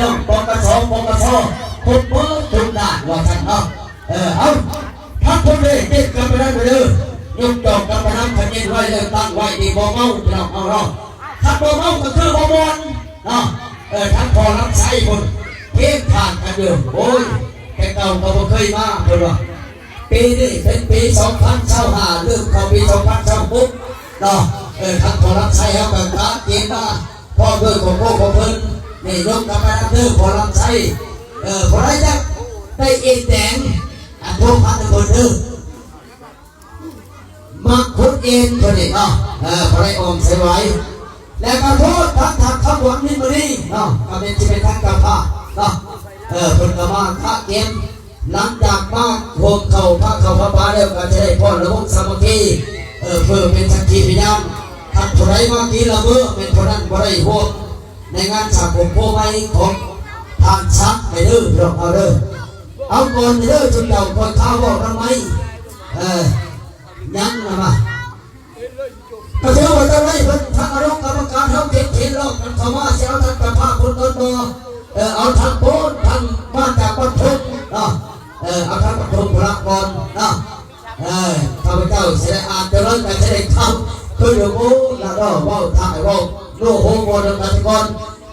น้องปกสปกสทุกมือทุกด้านว่าท่านเนาะเอาทักคนเลยเด็กกันไปได้ไปเลยยกจอกกันไปน้ำขันเย็นไว้เลยตั้งไว้ดีบ่เมาพี่น้องเอาเนาะทักบ่เมาก็คือบ่มวนเนาะทั้งพอรับใช้คนเพียงผ่านกันเดียวโอ้ยแต่เก่าก็บ่เคยมาเพิ่นว่าปีนี้เป็นปี2025เริ่มเข้าปี2026เนาะทั้งพอรับใช้เขาแบบการเกณฑ์มาพ่อเพื่อนของพวกของเพิ่นนี่ยกกันไปน้ำเด้อพอรับใช้พอได้จักได้เองแดงพวกพันธุ์คนเด้อมาขุดเองคนนี้เนาะพอได้อมใส่ไว้แล้วก็โทษทั้งทางขบวนมิมรีเนาะก็เป็นที่เป็นทั้งกระพาเนาะคนกระมาข้าเกมหลังจากมาโฮมเข่าพระเข่าพระบาแล้วก็จะได้พ่อระบบสามัคคีเพื่อเป็นสักขีพยานท่านผู้ใดมากี่ละเมื่อเป็นคนนั้นบ่ได้ห่วงในงานฉากผมโพไม้ของทางชักไปเด้อพี่น้องเอาเด้อเอาก่อนเด้อจุดเก่าก่อนข้าวบอกทำไมยังนะมาก็ถือว่าจะไล่เพิ่นทางอารมณ์กรรมการเขาเก็บเขียนลอกกันเขาว่าเสียทางกระพาคนต้นบ่เอาทางโพ้นทางบ้านจากบ้านทุกเนาะเอาทางบ้านทุกพลังก่อนเนาะข้าพเจ้าเสียอ่านจะร้องแต่เสียทำคืออยู่โอ้ละดอกว่าทางไอ้ว่าโลโหโมเดลกันก่อน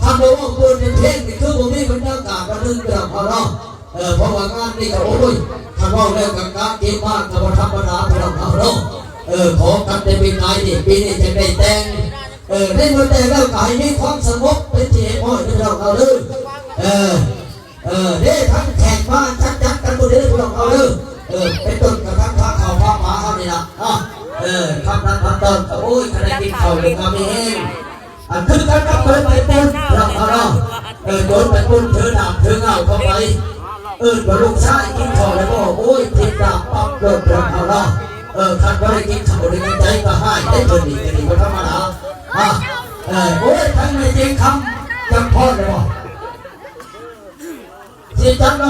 ทำโลกว่าคนเป็นเพ่งนี่คือผมมีบรรยากาศระลึกกระดับเอาเนาะเพราะว่างานนี่ก็โอ้ยทำว่าเรื่องกับการเก็บบ้านกับธรรมดาไปเราเอาเนาะขอกันในปีไหนนี่ปีนี้จะได้แต่งได้มาแต่งแล้วกายมีความสงบเป็นที่พ่อที่เราเอาเลยได้ทั้งแขกบ้านจัดกันหมดเลยพวกเราเอาเลยเป็นต้นกระทั่งพระเขาพระหมาเขานี่นะทำนั้นทำต้นโอ้ยขณะกินข้าวเลยทำเองคือการทำเปิดไปต้นเราเอาเนาะโดนไปปุ้นเธอหนักเธอเงาเข้าไปว่าลูกชายกินข้าวแล้วก็โอ้ยผิดดาบปั๊บเกิดเราเอาเนาะท่านก็ได้กินข้าวในใจก็ให้ได้เกิดดีกันดีก็ธรรมดาโอ้ยท่านไม่จริงคำจำพ่อเลยบ่ที่จำเรา